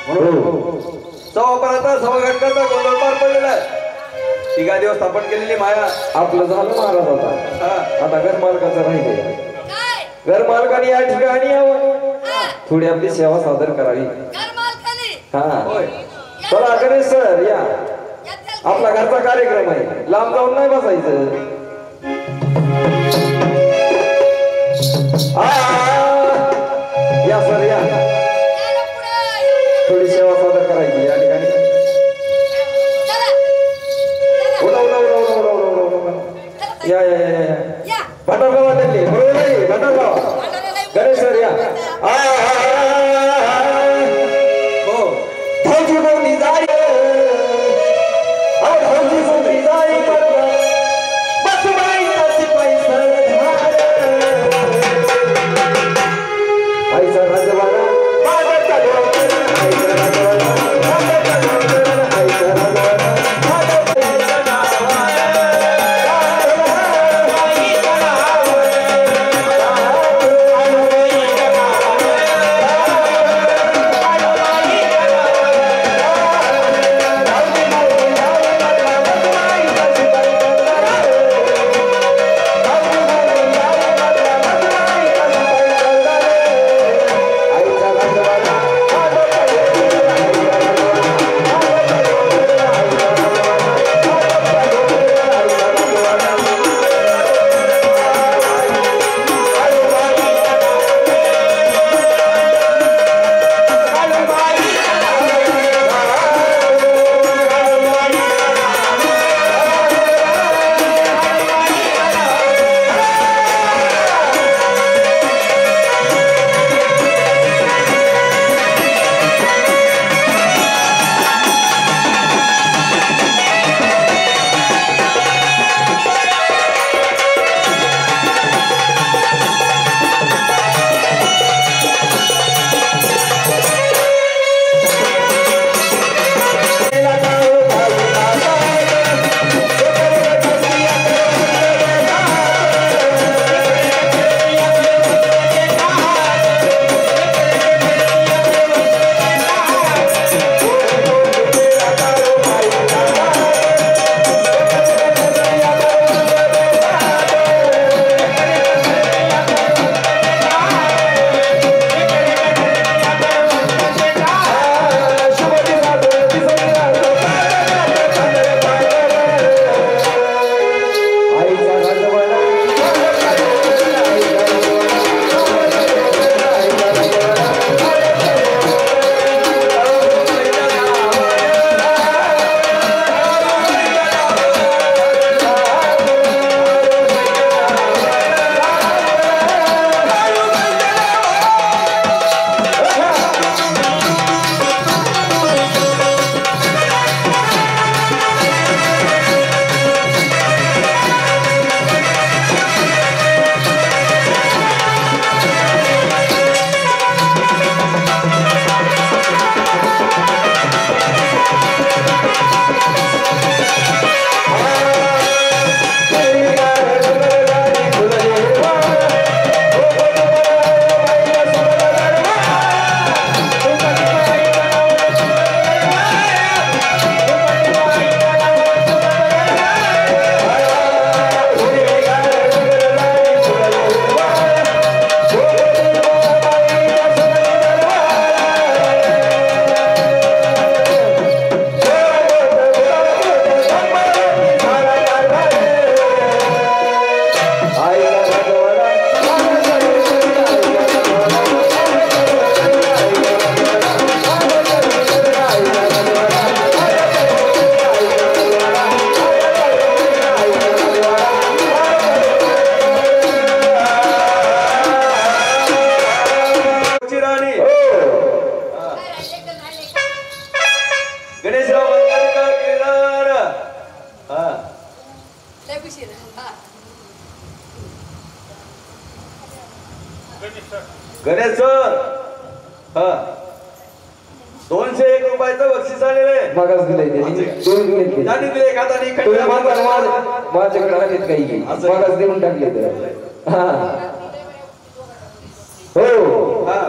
म्हणून सवापर्यंत सभाघटकाचा गोंधळ पार पडलेला आहे. तिघा दिवस स्थापन केलेली माया आपलं झालं महाराज होता. आता घर मालकाचं राहिले. घर मालकाने या ठिकाणी यावं, थोडी आपली सेवा सादर करावी. हा चला गणेश सर या, आपला घरचा कार्यक्रम आहे, लांब जाऊन नाही बसायचं. या सर या, थोडी सेवा सादर करायची या ठिकाणी. या या या या भटारगाव वाटले बरोबर नाही, भटारगाव गणेश सर या. हो भाऊजी बोलली जाई, भाऊजी बोलली जाई बस बाई पैसा आईचा राजवाडा माझा आईचा राजवाडा आईचा राजवाडा. गणेश सर, हा 201 रुपयाचं बक्षीस आलेलं आहे. मागास दिलंय त्यांनी, दोन दिले त्यांनी दिले एखादानी माझ्याकडे आहेत काही मागास देऊन टाकले तर. हा हो हा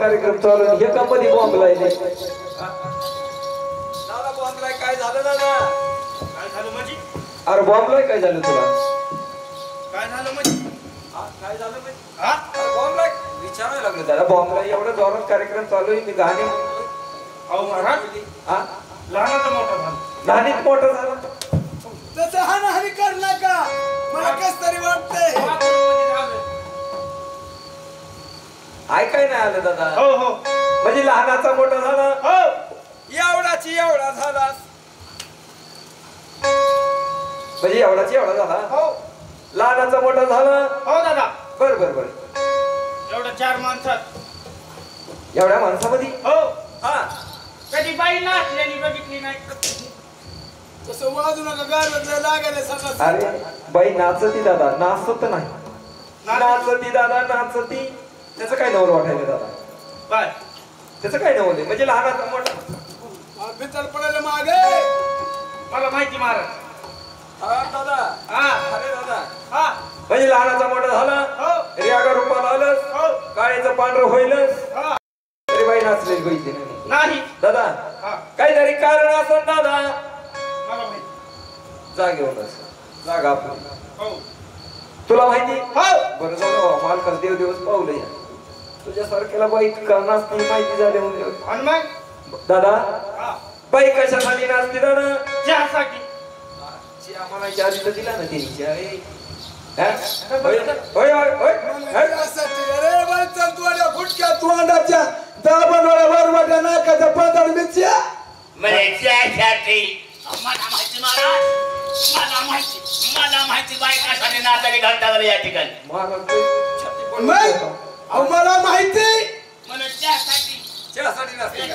कार्यक्रम चालू आहे. हे का मध्ये बॉम्ब लायले दादा बॉम्बलाय काय झालं दादा काय झालं म्हणजे अरे बॉम्ब लाय काय झालं तुला काय झालं म्हणजे काय झालं म्हणजे हा बॉम्बलाय विचारायला लागलं त्याला बॉम्ब लाय एवढा जोरात कार्यक्रम चालू आहे. मी गाणे अहो महाराज हा लहानाचा मोठा झाला गाणीत मोठं झालं तसं हाणाहाणी कर नका मला कस तरी वाटतंय ऐकाय नाही आलं दादा हो हो म्हणजे लहानाचा मोठा झाला हो एवढाची एवढा झाला म्हणजे एवढाची एवढा झाला हो लहानाचा मोठा झाला हो दादा बर बर बर एवढं 4 माणसात एवढ्या माणसामध्ये हो हा कधी बाई नाचलेली बघितली नाही तसं वाजू नका गारवत लागायला सगळं अरे बाई नाचती दादा नाचत नाही नाचती दादा नाचती त्याचं काय नवल वाटायला दादा बाय त्याचं काय नवल म्हणजे लहानाचा मोठा भितर पडायला मागे मला माहिती महाराज हा दादा हा अरे दादा हा म्हणजे लहानाचा मोठा झाला हो रियागा रूपाला आलंस हो काळेचं पांढरं होईलच हा तरी बाई नाचलेली पाहिजे नाही दादा हा काहीतरी कारण असत दादा मला माहिती जागेवरच जागा आपली हो तुला माहिती हो बरं झालं मालकाच देव दिवस पावलं या तुझ्या सारख्याला बाई करणारच नाही माहिती झाली म्हणजे आणि मग दादा हा बाई कशासाठी नाचते दादा चहासाठी आम्हाला आधी तर दिला ना त्यांनी होय होय होय अरे बाई तंतुवाड्या फुटक्या तोंडाच्या दाबणवाड्या वरवाट्या नाकाच्या पातळ मिरच्या मला माहिती महाराज मला माहिती बायकासाठी नाचारी घंटावर या ठिकाणी मग अहो मला माहिती म्हणून त्यासाठी चहासाठी नसते का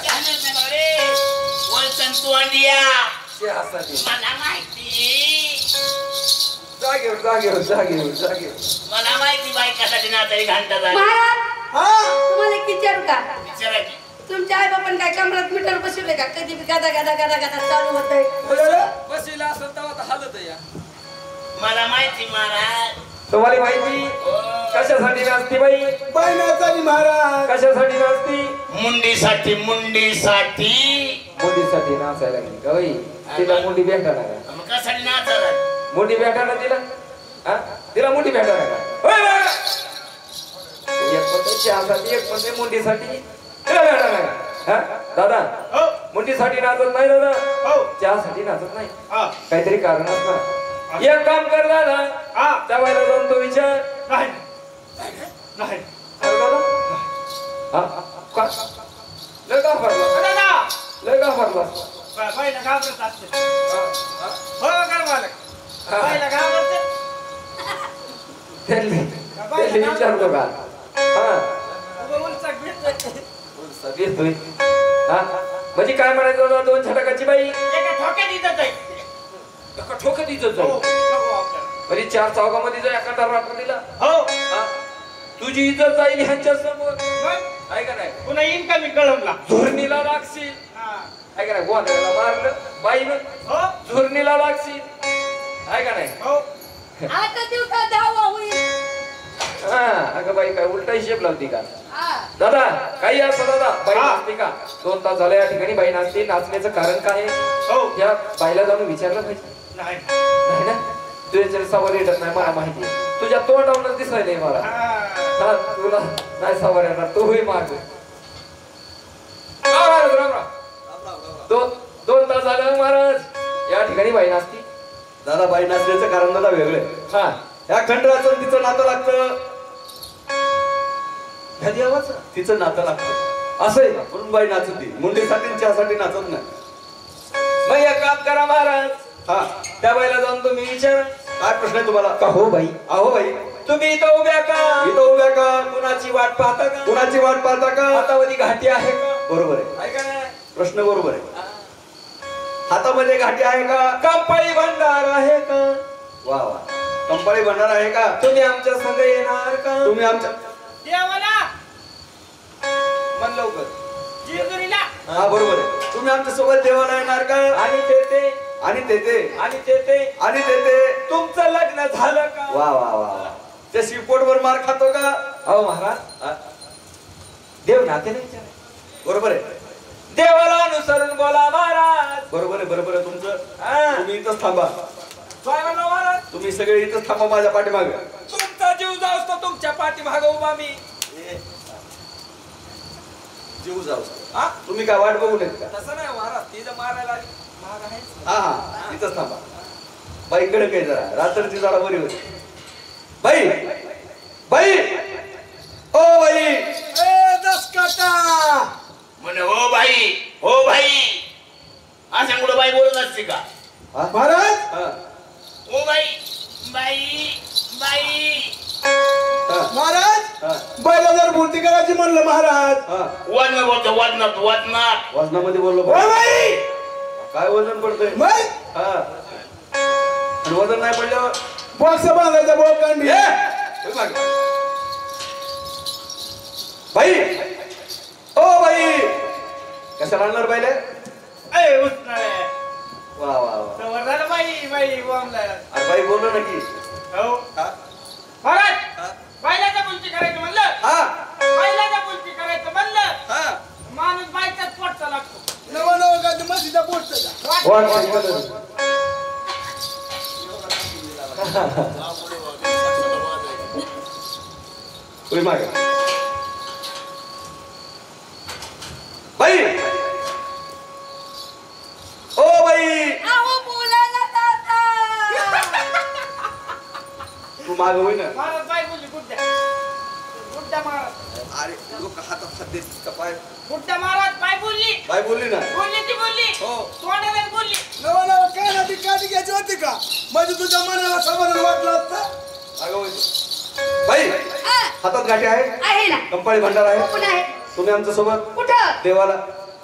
तू अंडिया चहासाठी मला माहिती जागेवर जागेवर जागेवर जागेवर मला माहिती बायकासाठी नाचारी घंटा महाराज हा तुम्हाला एक विचारू का विचारा की तुमच्या आई बापान काय कमरात मीटर बसवले का कधी बी गादा गादा गादा गादा चालू होतंय बसीला असं तेव्हा तर हालत या मला माहिती महाराज तुम्हाला माहिती कशासाठी नाचती बाई बाई नाचानी महाराज कशासाठी नाचती मुंडीसाठी मुंडीसाठी मुंडीसाठी नाचायला लागली का बाई तिला मुंडी भेटा ना का मग कशासाठी नाचायला मुंडी भेटा ना तिला हा तिला मुंडी भेटा ना का होय बघा. एक म्हणते चहासाठी एक म्हणते मुंडीसाठी तिला भेटा ना का हा दादा हो मुंडीसाठी नाचत नाही दादा हो चहासाठी नाचत नाही हा काहीतरी कारण असणार एक काम कर दादा हा त्या बाईला जाऊन तो विचार नाही नाही कर दादा हा का लय का फरला दादा लय का फरला बाईला घाबरत असते हो कर मालक बाईला घाबरते त्यांनी विचारतो का हा उलचाक भेटतोय येतोय हा म्हणजे काय म्हणायचं दादा दोन छटाकाची बाई एका ठोक्यात इथंच आहे एका ठोक्यात इथं हो जाऊ नको आपल्याला म्हणजे 4 चौकामध्ये जाय एका रात्र दिला हो हा तुझी इज्जत जाईल ह्यांच्या समोर मग आहे का नाही पुन्हा येईन का मी कळमला झुरणीला लागशील हा आहे का नाही गोंधळाला मारलं बाईनं हो झुरणीला लागशील आहे का नाही हो आता दिवसा धावा होईल हा अगं बाई काय उलटा हिशेब लावती का हा दादा काही असं दादा बाई हा. नाचते का 2 तास झाले या ठिकाणी बाई नाचते नाचण्याचं कारण काय आहे हो या बाईला जाऊन विचारलं पाहिजे नाही नाही ना तुझ्या जर सवार येत नाही मला माहिती आहे. तुझ्या तोंडावरच दिसायलंय मला हा हा तुला नाही सवार येणार तू होई मार्ग दोन तास झालं महाराज या ठिकाणी बाई नाचती दादा बाई नाचण्याचं कारण दादा वेगळं हा या खंडराचं तिचं नातं लागतं ह्या देवाचं तिचं नातं लागतं असं आहे का म्हणून बाई नाचती मुंडीसाठी आणि चहासाठी नाचत नाही मग एक काम करा महाराज हा त्या बाईला जाऊन तुम्ही विचार काय प्रश्न आहे तुम्हाला का हो बाई अहो बाई तुम्ही इथं उभ्या का इथं उभ्या का कुणाची वाट पाहता का कुणाची वाट पाहता का हातामध्ये घाटी आहे का बरोबर आहे आहे का नाही प्रश्न बरोबर आहे हातामध्ये घाटी आहे का कंपळी भंडार आहे का वा वा कंपाळी भंडार आहे का तुम्ही आमच्या संग येणार का तुम्ही आमच्या देवाला मन लवकर जेजुरीला हा बरोबर आहे तुम्ही आमच्या सोबत देवाला येणार का आणि तेथे आणि तेथे आणि तेथे आणि तेथे तुमचं लग्न झालं का वा वा वा वा त्या शिपोटवर मार खातो का अहो महाराज हा? देव नाते नाही विचारायचं. बरोबर आहे, देवाला अनुसरून बोला महाराज. बरोबर आहे, बरोबर आहे तुमचं. हा. तुम्ही इथंच थांबा, स्वामींना महाराज तुम्ही सगळे इथंच थांबा माझ्या पाठीमागे. तुमचा जीव जाऊ असतो तुमच्या पाठीमागे उभा मी. जीव जाऊ. हा तुम्ही काय वाट बघू नये का? तसं नाही महाराज, ती जर मारायला आली महाग आहेच. हा हा इथंच थांबा. बाईकडे काही जरा रात्रीची जरा बरी होती. बाई बाई ओ बाई. ए दसकाटा म्हणे हो भाई, हो भाई, असं कुठं बाई बोलत असते का? हा? महाराज हा, ओ बाई, बाई, बाई. हा, महाराज हा, बैला जर भरती करायची म्हणलं महाराज. हा. वजन बोलतो, वजनात, वजनात. वजनामध्ये बोललो ओ बाई. बाई काय वजन पडतंय? मग हा, आणि वजन नाही पडल्यावर बॉक्स बांधायचा बोकांडी. ए, हे मागे. बाई ओ बाई, कशाला आणणार बाईले? ए उठणारे वा वा वा. तवर झालं बाई बाई वामला. अरे बाई बोललो ना की. हो हा, महाराज बायलाचा बोलती करायचं म्हणलं, हा, बायलाचा बोलती करायचं म्हणलं, हा. माणूस बायचाच पोटचा लागतो. नवा नवा काय ते मशीचा पोस्ट उडी मागे. बाई ओ बाई, अहो बोला ना दादा. तू माग होई ना. महाराज बाई बोलली गुड्डा गुड्डा महाराज, अरे लोक हातात हात देत का पाय. गुड्डा महाराज बाई बोलली, बाई बोलली ना. बोलली ती बोलली, हो. तोंडाला बोलली. नवा नवा काय ना ती काठी घ्यायची होती का? म्हणजे तुझ्या मनाला समाधान वाटलं असतं. अगं होय. बाई हा, हातात गाठी आहे, आहे ना. कंपाळी भंडार आहे. कोण आहे? तुम्ही आमच्या सोबत कुठं? देवाला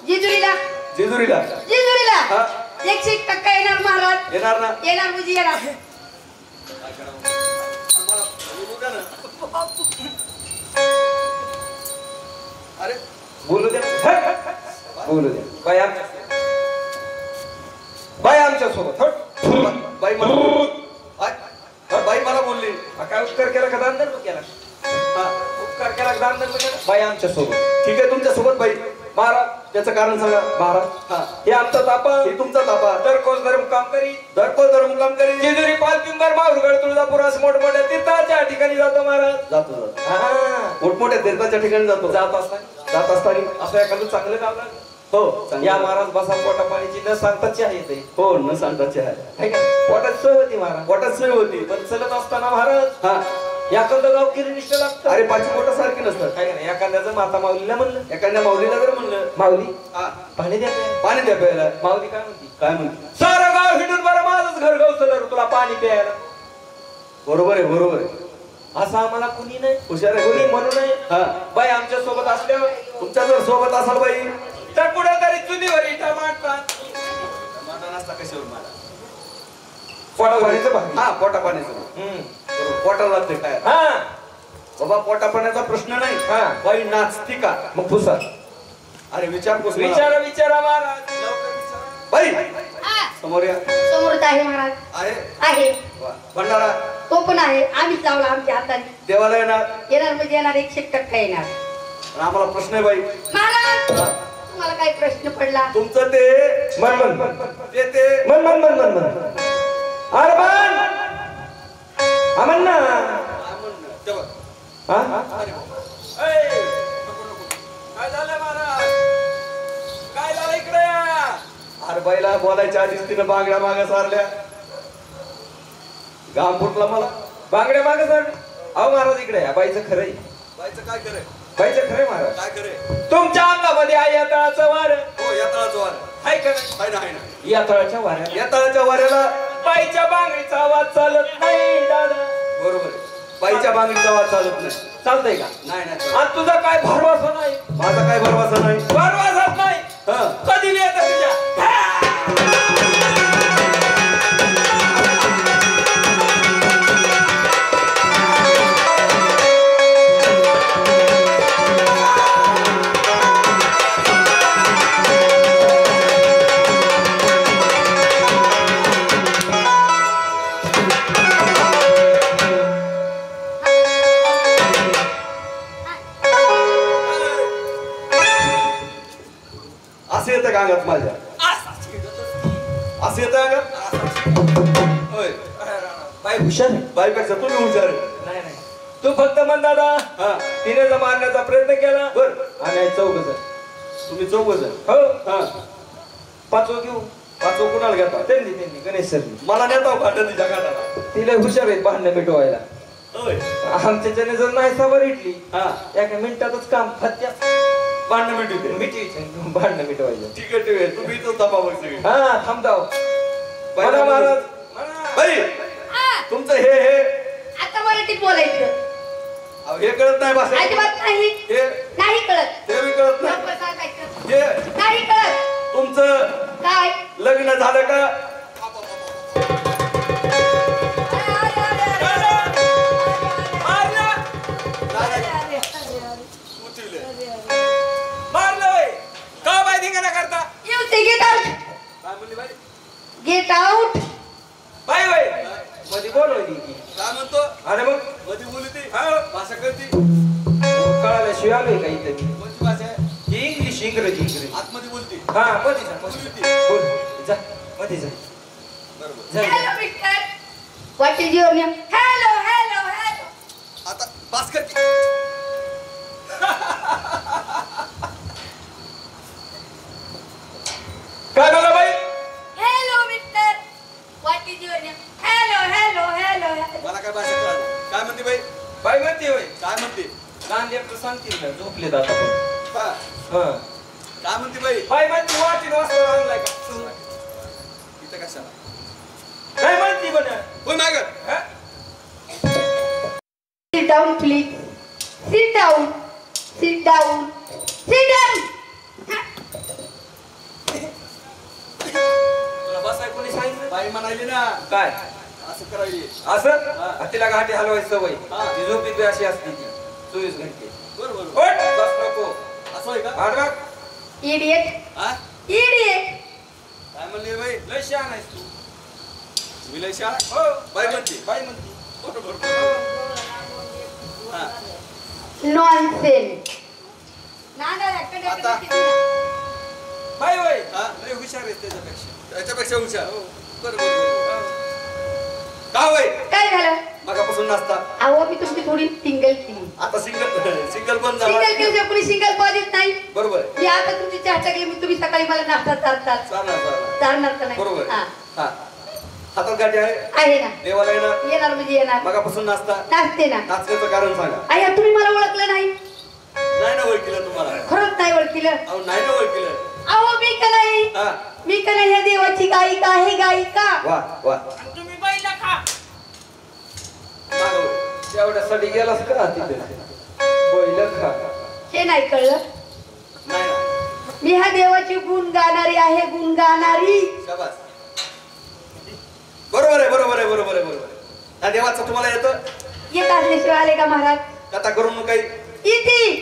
जेजुरीला. जेजुरीला जेजुरीला हा. 100% येणार महाराज. येणार ना? येणार म्हणजे येणार. अरे बोलू द्या, बोलू द्या. बाई आमच्या सोबत. बाई मला आय, बाई मला बोलली. काय उपकार केला का दान धर्म केला? हा, उपकार केला का दान धर्म केला? बाई आमच्या सोबत. ठीक आहे तुमच्या सोबत बाई. महाराज त्याचं कारण सांगा. महाराज हा, हे आमचा तापा हे तुमचा तापा. दर कोस धर्म काम करी. धडपड धर मुक्काम करी. जेजुरी पालपिंबर माहुरगड तुळजापूर असं मोठमोठ्या तीर्थाच्या ठिकाणी जातो महाराज. जातो जातो. हा. मोठमोठ्या तीर्थाच्या ठिकाणी जातो. जात असताना जात असताना असं एखादं चांगलं गाव लागलं. हो या महाराज बसा पोटा पाण्याची न सांगताची आहे ते. हो न सांगताचे आहे. है का? पोटात सोय होती महाराज. पोटात सोय होती. पण चलत असताना महाराज हा, एखादं गाव किरीनिष्ठ लागतं. अरे पाची पोटं सारखी नसतात. काय का नाही, एखाद्याचं माता माऊलीला म्हणलं, एखाद्या माऊलीला जर म्हणलं माऊली हा, पाणी द्या प्यायला. पाणी द्या प्यायला. माऊली काय म्हणती? काय म्हणते? सारं गाव हिंडून बरं माझंच घर गवसलं तुला पाणी प्यायला. बरोबर आहे, बरोबर आहे. असं आम्हाला कुणी नाही, हुशार आहे, कुणी म्हणू नये. हा, बाई आमच्या सोबत असल्यावर तुमच्या जर सोबत असाल बाई. तर कुठे तरी चुलीवर इटा मांडतात. पोटा पाण्याचं भाग. हा, पोटा पाण्याचं. हम्म. बरोबर, पोटाला लागते काय. हा बाबा पोटा पाण्याचा प्रश्न नाही. हा. बाई नाचती का? मग पुसा अरे विचारपूस मला. विचारा विचारा महाराज, लवकर विचारा. बाई हा, समोर या. समोरच आहे महाराज. आहे आहे. वा. भंडारा तो पण आहे. आम्हीच लावला आमच्या हाताने. देवाला येणार. येणार म्हणजे येणार. 100% येणार. आणि आम्हाला प्रश्न आहे बाई. महाराज हा. तुम्हाला काही प्रश्न पडला? तुमचं ते मन मन मन ते मन मन मन मन मन अरे पण आमन ना. ते बघ. हा? ऐ, नको, नको. काय झालं महाराज? काय झालं इकडे? अरे बाईला बोलायच्या आधीच तिनं बांगड्या मागे सारल्या. घाम फुटला मला. बांगड्या मागे सर. अहो महाराज इकडे या. बाईचं खरंय. बाईचं काय करे? बाईचं खरंय महाराज. काय करे? तुमच्या अंगामध्ये आहे या तळाचं वार. हो या तळाचं वार आहे का नाही? आहे ना, आहे ना. या तळाच्या वाऱ्याला या तळाच्या वाऱ्याला बाईच्या बांगडीचा आवाज चालत नाही दादा. बरोबर आहे. बाईच्या बांगडीचा आवाज चालत नाही. चालतंय का? नाही नाही. आणि तुझा काय भरवसा नाही. माझा काय भरवसा नाही. भरवसाच नाही. हा. कधी येत तुझ्या अंगात माझ्या असं येतं अंगात होय बाई हुशार आहे. बाईपेक्षा तुम्ही हुशार आहे. नाही नाही तू फक्त म्हण दादा हा तिने जर मारण्याचा प्रयत्न केला बर आणि चौघ जण तुम्ही चौघ जण हो हा पाचवं घेऊ पाचवं कुणाला घेता त्यांनी गणेश सरनी मला नेता काढत तिच्या गाठाला तिला हुशार आहेत भांडणं मिटवायला होय आमच्याच्याने जर नाही सबर इटली हा एका मिनिटातच काम फत्या भांडण मिटवते मिटवायचं भांडणं मिटवायचं ठीक आहे ठीक आहे तुम्ही इथं थांबा मग सगळी हा थांबताव बाई म्हणा महाराज बाई हा, तुमचं हे आता मराठीत बोलायचं अहो, हे कळत नाही भाषा अजिबात नाही हे नाही कळत ते बी कळत नाही लवकर सांगायचं हे नाही कळत तुमचं काय लग्न झालं का मारलं का बाई धिंगाणा करता You say get out. काय म्हणली बाई Get out. बाई बाई मध्ये बोलवली की काय म्हणतो अरे मग मध्ये बोलू ती भाषा कळती कळाल्याशिवाय आलोय का इथे कोणती भाषा आहे ही इंग्लिश इंग्रजी आतमध्ये बोलती हा मध्ये जा बोलू ती बोल जा मध्ये जा बरोबर जा Hello, Victor. What is your name? Hello, hello, hello. आता पास कर की. काय झालं बाई Hello, Victor. What is your name? Hello, hello, hello, hello. मला काय भाषा कळत काय म्हणते बाई बाई म्हणते होय काय म्हणते लहान लेकरं सांगतील ना झोपलेत आता पण हा हा काय म्हणते बाई बाई म्हणते वाटीन वाजता आणलाय का इथं कशाला काय म्हणते म्हण होय माग Sit down, please. Sit down. Sit down. Sit down. तुला बसाय कोणी सांगितलं बाई म्हणाली ना काय असं करायली असं तिला घाटे हलवायची सवय हा. ती झोपीत बी अशी असते ती 24 घंटे बरोबर उठ, बस नको असं आहे का आड बघ. Idiot. हा Idiot. काय म्हणली बाई लय शहाणा आहेस तू विलय शाळा हो बाई म्हणते बाई म्हणते बरोबर हा Nonsense. आता बाई बाई हा लय हुशार आहे त्याच्यापेक्षा त्याच्यापेक्षा हुशार बरोबर का होय काय झालं मगापासून नाचता अहो मी तुमची थोडी सिंगल केली आता सिंगल बंद झाला सिंगल केली कोणी सिंगल पाहिजेच नाही बरोबर आहे. मी आता तुमची चहा टाकली मी तुम्ही सकाळी मला नाश्ता चालतात चालणार चालणार का नाही बरोबर हा. हा हातात गाठी आहे आहे ना देवाला येणार येणार म्हणजे येणार मगापासून नाचता नाचते ना नाचण्याचं कारण सांगा अय्या तुम्ही मला ओळखलं नाही नाही ना ओळखीलं तुम्हाला खरंच नाही ओळखलं अहो नाही ना ओळखीलं अहो मी का नाही हा मी का नाही ह्या देवाची गायिका आहे गायिका वा वा तुम्ही बाईला खा मागं वळ. तेवढ्यासाठी गेलास का तिथे बैल खा हे नाही कळलं नाही ना मी ह्या देवाची गुण गाणारी आहे गुण गाणारी शाबास बरोबर आहे बरोबर आहे बरोबर आहे बरोबर आहे हा देवाचं तुम्हाला येतं येत असल्याशिवाय आले का महाराज कथा करून काही इति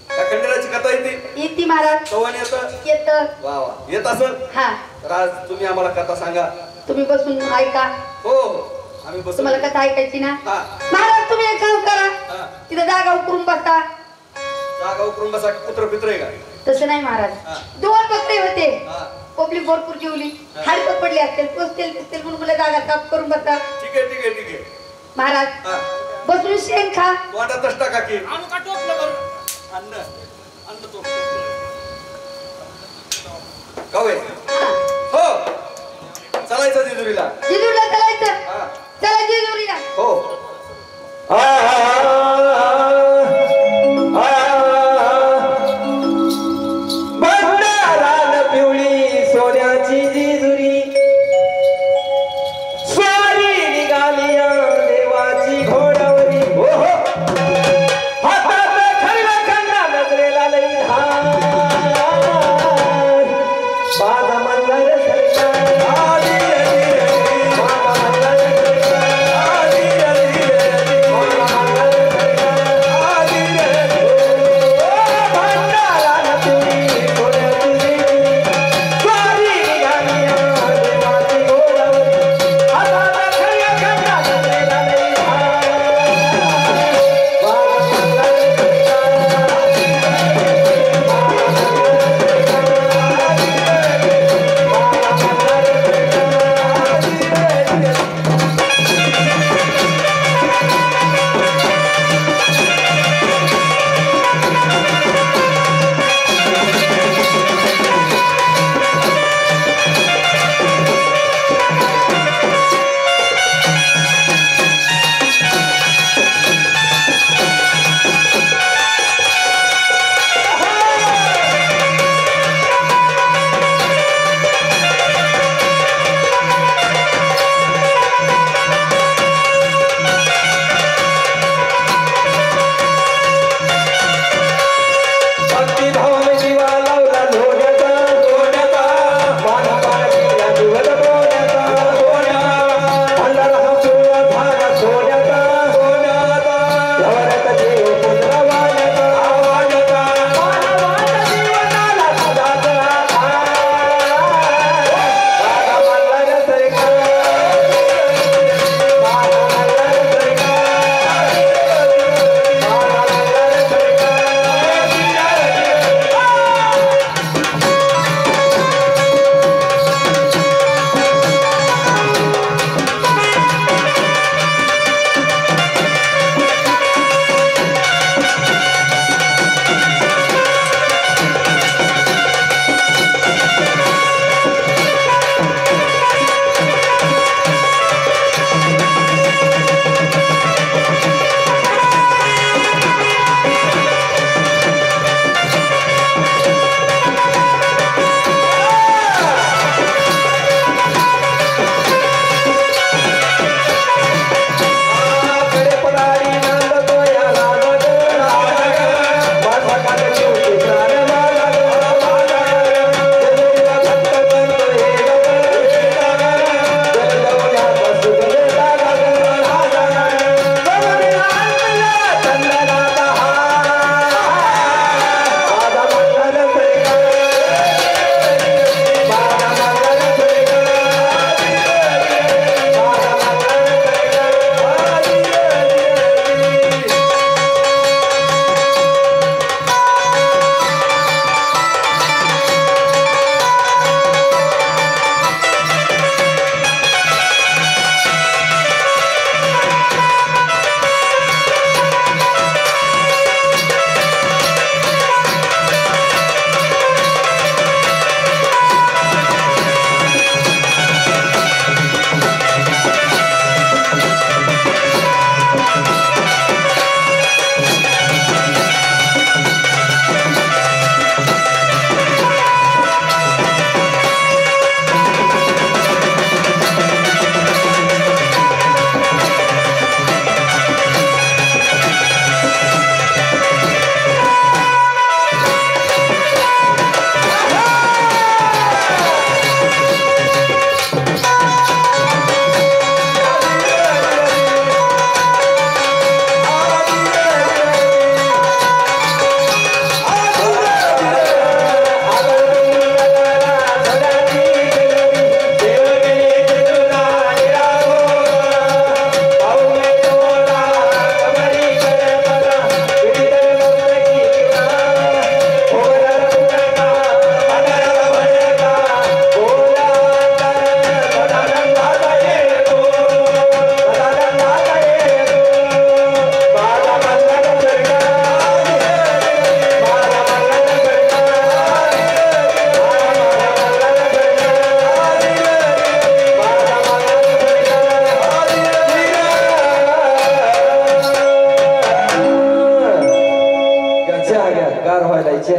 त्या खंडेराची कथा येते इति महाराज कवन येतं येत वा वा येत असेल हा तर आज तुम्ही आम्हाला कथा सांगा तुम्ही बसून ऐका हो हो आम्ही बसू तुम्हाला कथा ऐकायची ना हा महाराज तुम्ही एक काम करा हा तिथं जागा उकरून बसता जागा उकरून बसा कुत्र पित्र आहे का तसं नाही महाराज हा. 2 बकरे होते हा पब्लिक भरपूर जेवली हा. हाडकं पडले असतील पोचतील दिसतील म्हणून मला जागा साफ करून बसता ठीक आहे ठीक आहे ठीक आहे महाराज हा बसून शेण खा वाटातच टाका की आणू का टोपलं करून अन्न अन्न तो कवे हा. हो चालायचं जेजुरीला जेजुरीला चालायचं हा चला जेजुरीला हो भंडाराला पिवळी सोन्याची जिजुरी स्वारी निघाली या देवाची घोडावरी हो हो हातात खरला खंडा नजरेला लई धार बाजा मल्हार सरकार आधी आधी बाजा मल्हार सरकार आधी आधी बाजा मल्हार तयार व्हायला इच्छे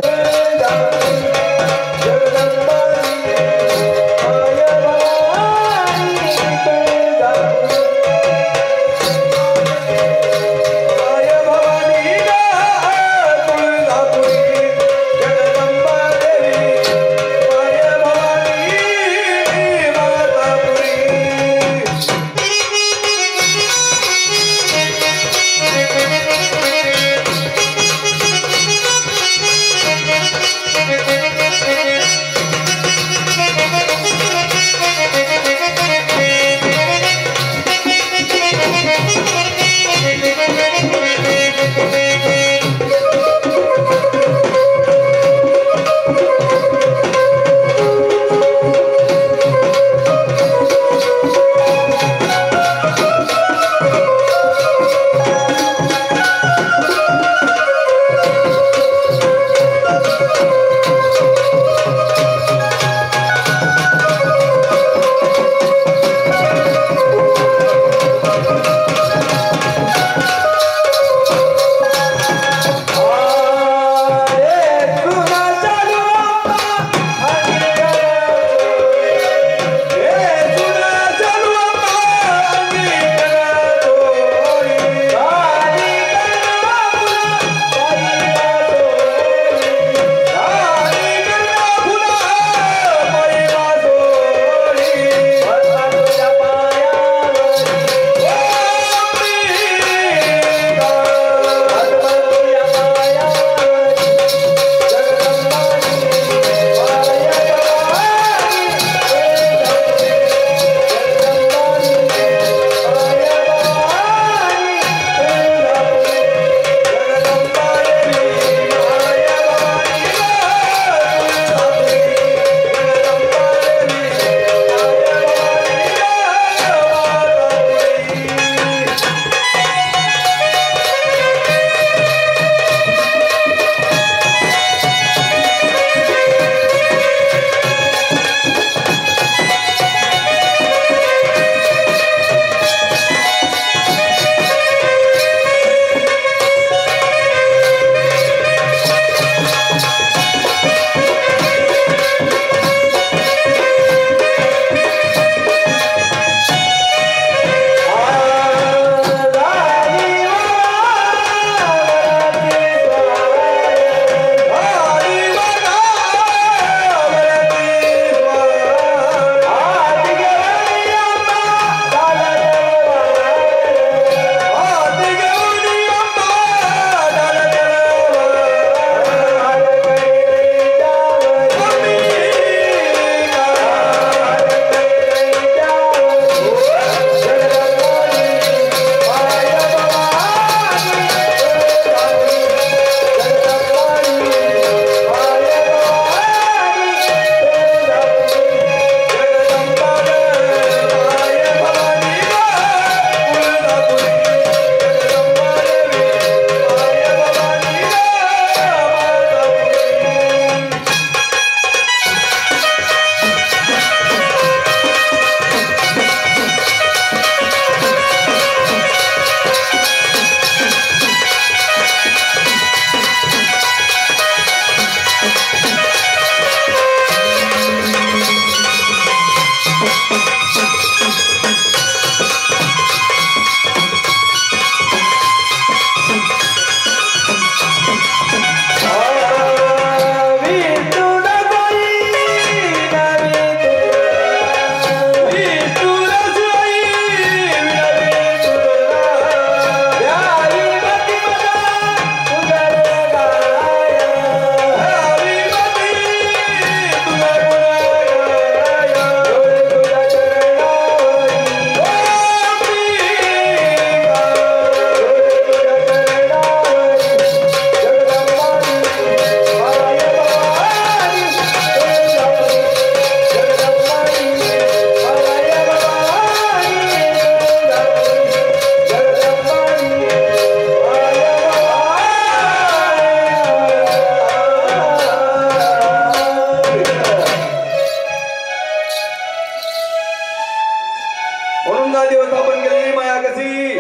म्हणून ना दिवस आपण गेलेली माया कशी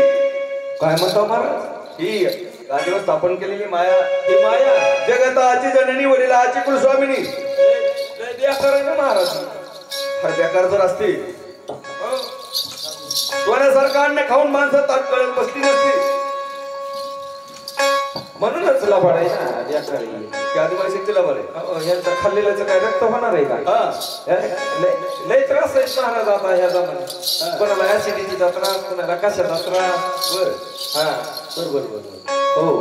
काय म्हणतो महाराज ही गादीवर स्थापन केलेली माया ही माया जगताची जननी वडिलाची कुलस्वामिनी लय बेकार ना महाराज. फार बेकार जर असते सोन्यासारखं अन्न खाऊन माणसं ताट कळत बसली नसती. म्हणूनच लबाड आहे ना बेकार आहे. की आदिवासी शक्तीला बरे यांचं खाल्लेल्याचं काय रक्त होणार आहे का? हा लय त्रास आहे महाराज आता ह्या जमान्यात. कोणाला ऍसिडिटीचा त्रास, कोणाला कशाचा त्रास. बर हा बरोबर बरोबर हो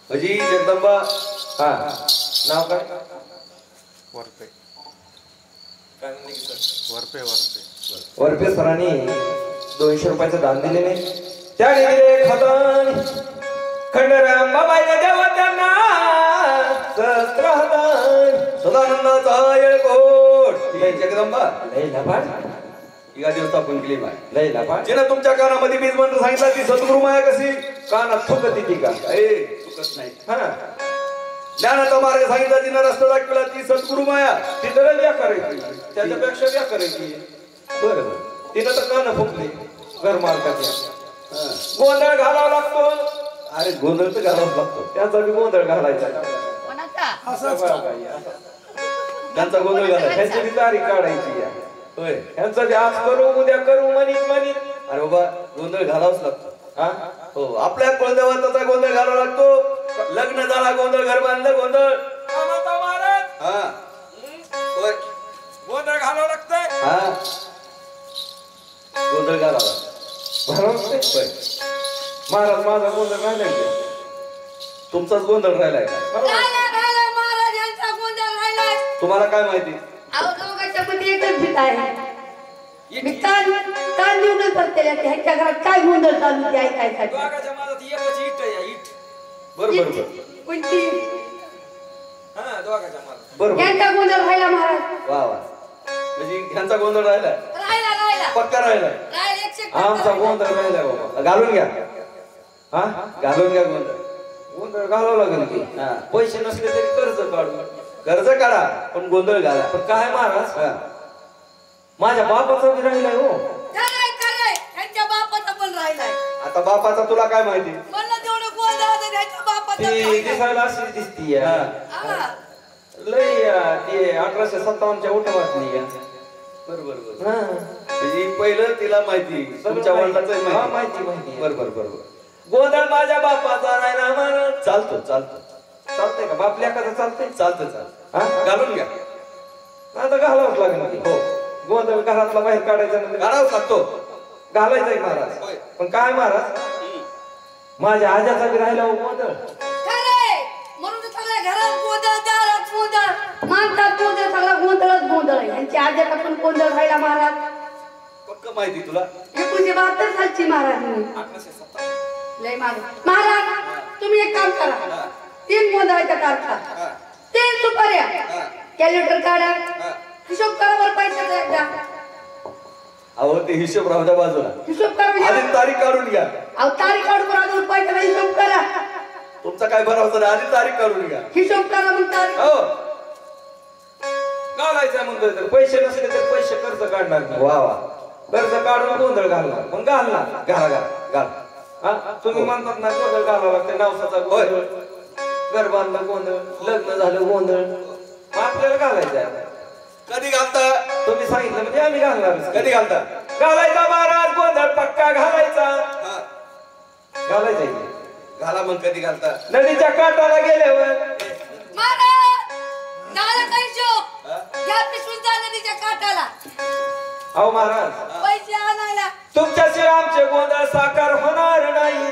म्हणजे जगदंबा हा नाव काय? वरपे काय म्हणले की सर वरपे वरपे वरपे सरांनी 200 रुपयाचं दान दिलेले. त्याने दिले खदान खंडराम बाबाईला देवा त्यांना सहस्त्रहदान. सदानंदाचा येळकोट ही जगदंबा लय लबाड ही गादी स्थापन केली माय. लय लबाड. जिने तुमच्या कानामध्ये बीज मंत्र सांगितला ती सद्गुरु माया कशी कानात थुकती ती का? ए चुकत नाही. हा ज्ञानाचा मार्ग सांगितला तिनं रस्ता दाखवला ती सद्गुरु माया. ती तर व्या करायची, त्याच्यापेक्षा व्या करायची. बरं तिनं तर कान फुकली घर मालकाच्या. हा. गोंधळ घालावा लागतो. अरे गोंधळ तर घालावाच लागतो. त्याचा बी गोंधळ घालायचा. त्यांचा गोंधळ घालायचा. ह्याची बी तारीख काढायची या. होय ह्यांचं बी आज करू उद्या करू म्हणीत. अरे बाबा गोंधळ घालावाच लागतो. हा हो आपल्या कुलदेवताचा गोंधळ घालावा लागतो. लग्न झाला गोंधळ, घर बांधलं गोंधळ. हा होय गोंधळ घालावं लागतंय. हा गोंधळ घालावा. बरोबर होय महाराज माझा गोंधळ राहिला की? तुमचाच गोंधळ राहिलाय का? महाराज यांचा गोंधळ राहिलाय. तुम्हाला काय माहिती? अहो दोघांच्या मध्ये एकच भीत आहे. मी कान देऊन करते ह्यांच्या घरात काय गोंधळ चालू ते ऐकायसाठी. दोघाच्या माझा ती एकच इट आहे इट. बरोबर बरोबर कोणती हा दोघाच्या माझा. बरोबर यांचा गोंधळ राहिला महाराज. वा वा म्हणजे ह्यांचा गोंधळ राहिलाय राहिला पक्का राहिलाय. राहिला 100% आमचा गोंधळ राहिलाय बाबा. घालून घ्या हा घालून घ्या गोंधळ. गोंधळ घालावं लागेल की. हा. पैसे नसले तरी कर्ज काढू. कर्ज काढा पण गोंधळ घाला. पण काय महाराज हा. माझ्या बापाचा बी राहिलाय हो. खरंय ह्यांच्या बापाचा पण राहिलाय. आता बापाचा तुला काय माहिती? म्हणलं तेवढं गोंधळ ह्यांच्या बापाचा ती राहिलाय. दिसायला अशी दिसती हा. हा. लय ती 1857च्या उठावातली या. बरोबर बरोबर हा. म्हणजे पहिलं तिला माहिती तुमच्या वडिलांचं हा, माहिती. माहिती. बरोबर बरोबर गोंधळ माझ्या बापाचा राहिला महाराज. चालतो चालतो चालतंय का? बाप लेकाचं चालतंय. चालतं चालतं हा घालून घ्या. आता घालावंच लागेल की. हो गोंधळ घरातला बाहेर काढायचा म्हणजे काढावं लागतो. घालायचंय महाराज. होय. पण काय महाराज माझ्या आजाचा बी राहिला हो गोंधळ. खरंय म्हणून तर सगळ्या घरात गोंधळ, दारात गोंधळ, माणसात गोंधळ, सगळा गोंधळच गोंधळ आहे. यांची आजाचा पण गोंधळ राहिला महाराज. पक्क माहिती तुला? 1972 सालची महाराज मी. 1857. लय महाराज तुम्ही एक काम करा. 3 गोंधळाच्या तारखा, 3 सुपाऱ्या, कॅलेंडर काढा, हिशोब करा बरं पैशाचा एकदा. अहो ते हिशोब राहू द्या बाजूला. हिशोब करा म्हणजे. आधी तारीख काढून घ्या. अहो तारीख काढून बरोबर पैशाचा हिशोब करा. तुमचा काय भरोसा नाही. आधी तारीख काढून घ्या. हिशोब करा मग तारीख. हो घालायचं म्हणतोय तर पैसे नसले तर पैसे कर्ज काढणार नाही. वा वा कर्ज काढून गोंधळ घालणार. मग घालणार. घाला घाला घाल. हा तुम्ही म्हणतात ना गोंधळ घालावा लागते. नवसाचा गोंधळ, घर बांधलं गोंधळ, लग्न झालं गोंधळ. मग आपल्याला घालायचं आहे. कधी घालता? तुम्ही सांगितलं म्हणजे आम्ही घालणार. कधी घालता? घालायचा महाराज गोंधळ पक्का घालायचा. हा. घालायचा घाला मग कधी घालता? नदीच्या काठाला गेल्यावर. महाराज झालं काय हिशोब? या पिशवीत जा नदीच्या काठाला अहो महाराज पैसे आणायला. तुमच्याशिवाय आमचे गोंधळ साकार होणार नाही.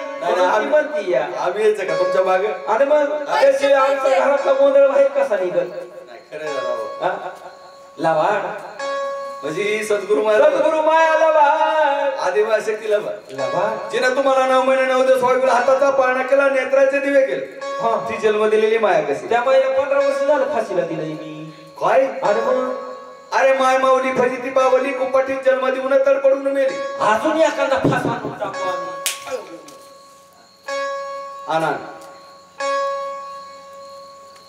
आम्ही म्हणती या आम्ही यायचं का तुमच्या मागे? आणि मग त्याशिवाय आमचा घरातला गोंधळ बाहेर कसा निघल? नाही खरं झालं अहो. हा? लवाड म्हणजे सद्गुरु महाराज सद्गुरु माया लवाड आदिवासी शक्तीला लवाड. जिने तुम्हाला 9 महिने 9 दिवस वागवलं, हाताचा पाळणा केला, नेत्राचे दिवे केले. हा ती जन्म दिलेली माया कशी? त्या महिला 15 वर्ष झालं फाशीला दिलं मी. काय? आणि मग अरे माय माऊली फजिती पावली, कुपाटीत जन्म देऊन तडपडून मेली. अजून एखादा फास आणून टाकू आम्ही. आणा.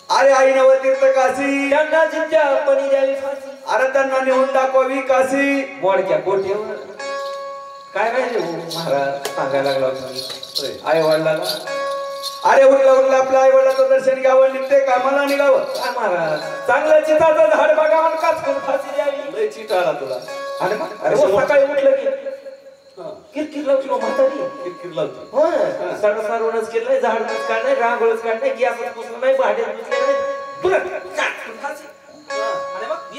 अरे आई नवतीर्थ काशी, त्यांना जिद्या पणी द्यावी फाशी. अरे त्यांना नेऊन दाखवावी काशी. मोडक्या कोठेवर काय राहिले हो महाराज सांगायला लागला तुम्ही आई वडिलाला अरे उठला आपल्या आई वडिलाचं दर्शन घ्यावं निघते कामाला निघावं. काय महाराज चांगलं चिताचं झाड बघावं काच करून फाशी द्यावी. लय चिता आला तुला. अरे अरे हो, सकाळी उठलं की किरकिर लावती म्हातारी किरकिर लावतो. हो सारवणच केलंय झाडच काढलंय रांगोळच काढलंय गॅसच पुसलं नाही भाड्यात पुसलं नाही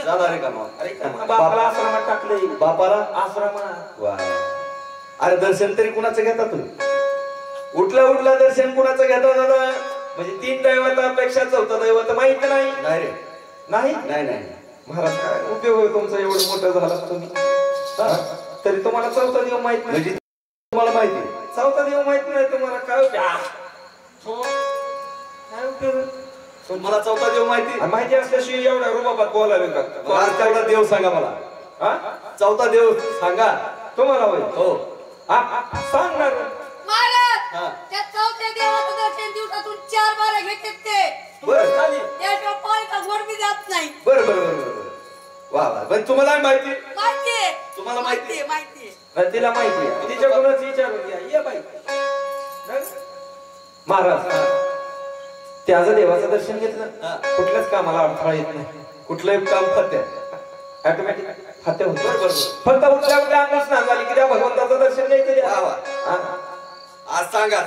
झाला रे कामा. बापाला आश्रमात टाकलंय बापाला आश्रमात. वा. अरे दर्शन तरी कुणाचं घेता तुम्ही? उठला दर्शन कुणाचं घेता दादा? म्हणजे 3 दैवतापेक्षा 4थं दैवत माहित नाही. नाही रे नाही नाही महाराज काय उपयोग आहे तुमचा एवढं मोठं झाला तुम्ही तरी तुम्हाला 4था देव माहित नाही. म्हणजे तुम्हाला माहिती 4था देव माहित नाही तुम्हाला काय उपयोग मला 4था देव माहिती माहिती असल्याशिवाय एवढ्या रुबाबात बोलायला का? आज तेवढा देव सांगा मला. हा 4था देव सांगा तुम्हाला होय हो. सांगणार महाराज त्या 4थ्या देवाचं दर्शन दिवसातून 4 बारा घेतात ते. बरं खाली त्याशिवाय पाण्याचा गोड बी जात नाही. बरं वा पण तुम्हाला माहिती माहितीये तुम्हाला माहिती माहितीये. तिला माहिती आहे तिच्याकडूनच विचारून घ्या ये बाई महाराज त्याचं देवाचं दर्शन घेतलं कुठल्याच कामाला अडथळा येत नाही. कुठलंही काम फत्या ऑटोमॅटिक फात्या होतो. बरोबर फक्त उठल्या अंग स्नान झाली की त्या भगवंताचं दर्शन घ्यायचं. वा वा. आज सांगा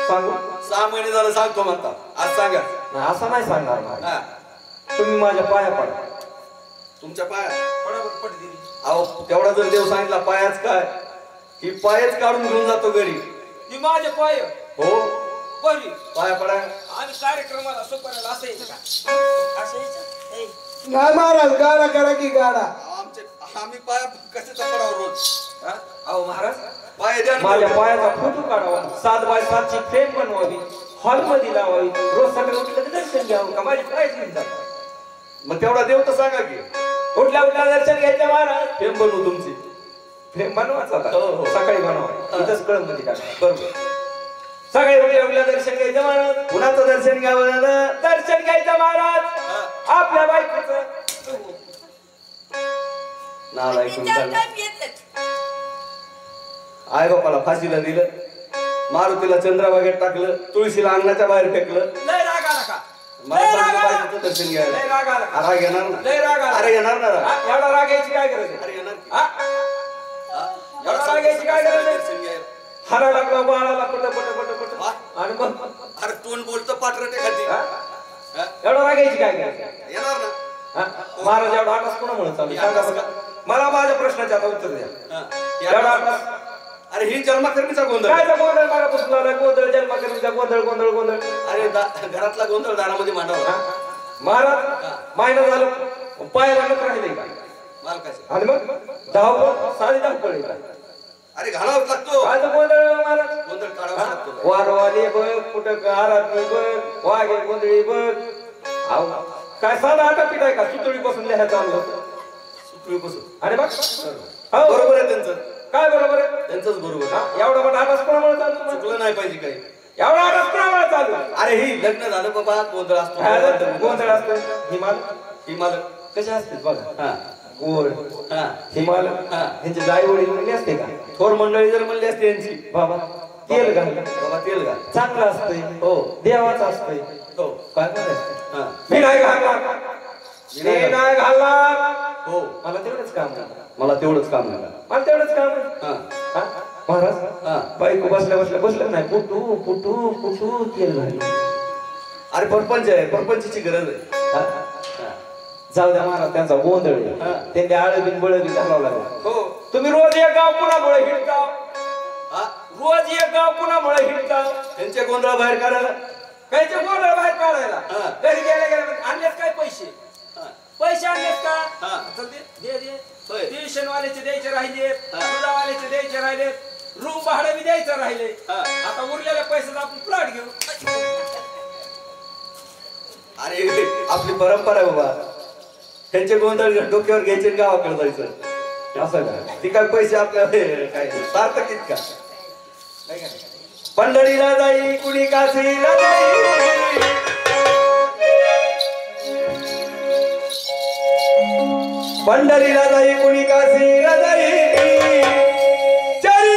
सांगू 6 महिने झालं सांगतो म्हणता. आज सांगा नाही, असं नाही सांगणार महाराज. हा. तुम्ही माझ्या पाया पडा. तुमच्या पाया अहो तेवढा जर देव सांगितला पायाच काय ही पायच काढून घेऊन जातो घरी. ही माझे पाय हो बरी पाया पडा. आणि कार्यक्रमाला सुपाऱ्याला असायचं का? असायचं नाही महाराज गाडा करा की गाडा. आम्ही पाया कशाचा पडावं रोज? अहो महाराज पाय द्या ना. माझ्या पायाचा फोटो काढावा 7x7 ची फ्रेम बनवावी हॉल मध्ये लावावी रोज सकाळी उठलं की दर्शन घ्यावं का माझी पायच घेऊन जातात. मग तेवढा देव तर सांगा की उठल्या दर्शन घ्यायचं महाराज. फ्रेम बनवू तुमची. फ्रेम बनवायचा आता. हो, हो. सकाळी बनवा इथंच कळम मध्ये टाका. बरोबर सकाळी उठल्या दर्शन घ्यायचं महाराज. कुणाचं दर्शन घ्यावं झालं? दर्शन घ्यायचं महाराज आपल्या बायकोचं. नालायक ती कुणी 4 सांगा. टाइम घेतात. आई बापाला फाशीला दिलं मारुतीला चंद्रभागेत टाकलं तुळशीला अंगणाच्या बाहेर फेकलं. लय राग आला का? मला लय सांगतो राग आला. बायकोचं दर्शन घ्यायला. लय राग आला का? राग येणार ना? लय राग आला. अरे येणार ना राग. हा, एवढा राग यायची काय गरज आहे? अरे येणार की? हा? एवढा राग यायची काय गरज आहे? दर्शन घ्यायला. हारा लागला बाळाला पट हा? आणि मग अरे तोंड बोलतं पाठरटे खाती. हा? हा? एवढा राग यायची काय गरज आहे? येणार ना? हा? महाराज एवढा आकाश कोणामुळे चालू सांगा बघा. मला माझ्या प्रश्नाचे आता उत्तर द्या. हा. एवढा आकाश अरे ही जन्मकर्मीचा गोंधळ. कायचा गोंधळ मागापासून आला गोंधळ जन्माकरीचा गोंधळ अरे घरातला गोंधळ दारामध्ये मांडवा. हा? महाराज महिना झालं पायाला नक राहिले का मालकाचे. आणि मग धावपळ साडी धावपळ का अरे घालावाच लागतो. कायचा गोंधळ महाराज गोंधळ काढावा लागतो. वारवाले बघ कुठं आराधनी बघ वाघे गोंधळी बघ अहो, काय साधा आटा पीठ आहे का सुतळी बसून लिहायचं चालू होतं. सुटळीपासून. आणि बघ हो बरोबर आहे त्यांचं. काय बरोबर आहे त्यांचंच बरोबर आहे. हा? एवढा मोठा आकाश कोणामुळे चालू तुम्हाला? चुकलं नाही पाहिजे काही. एवढा आकाश कोणामुळे चालू अरे ही लग्न झालं बाबा गोंधळ हा, असतो. गोंधळ असतो हिमाल हिमालय. कशा असते बघा हा गोड हा हिमाल हा. त्यांची जाई वडील म्हणली असते का थोर मंडळी जर म्हणली असते यांची बाबा तेल घाल बाबा तेल घाल. चांगलं असतंय हो देवाचं असतंय हो काय म्हणायचं हा मी नाही घालणार मी नाही घालणार हो मला तेवढंच काम आहे मला तेवढंच काम नका. मला तेवढंच काम आहे हा हा? महाराज हा. बायको बसल्या नाही पुटू पुटू पुटू तेल घाल अरे परपंच आहे परपंचीची गरज आहे. हा? हा. जाऊ द्या महाराज त्यांचा गोंधळ आहे. हा. त्यांनी आळबिन बळबिन घालावं लागलं हो तुम्ही रोज एक गाव कुणामुळे हिंडताव हा रोज एक गाव कुणामुळे हिंडताव त्यांचे गोंधळ बाहेर काढायला. कायचे गोंधळ बाहेर काढायला हा. घरी गेले आणलेच काय पैसे हा. पैसे आणलेत का हा. चल दे होय. ट्युशन वाल्याचे द्यायचे राहिले हा. वाल्याचे द्यायचे राहिले रूम भाडं बी द्यायचं राहिले हा. आता उरलेल्या पैशाचा आपण प्लॉट घेऊ अरे आपली परंपरा आहे बाबा. त्यांचे गोंधळ डोक्यावर घ्यायचे आणि गावाकडे जायचं असं का ती काय पैसे आपल्या काय सार्थक आहेत का? पंढरीला जाई कुणी काशीला जाई पंढरीला जाई कुणी काशीला जाई चारी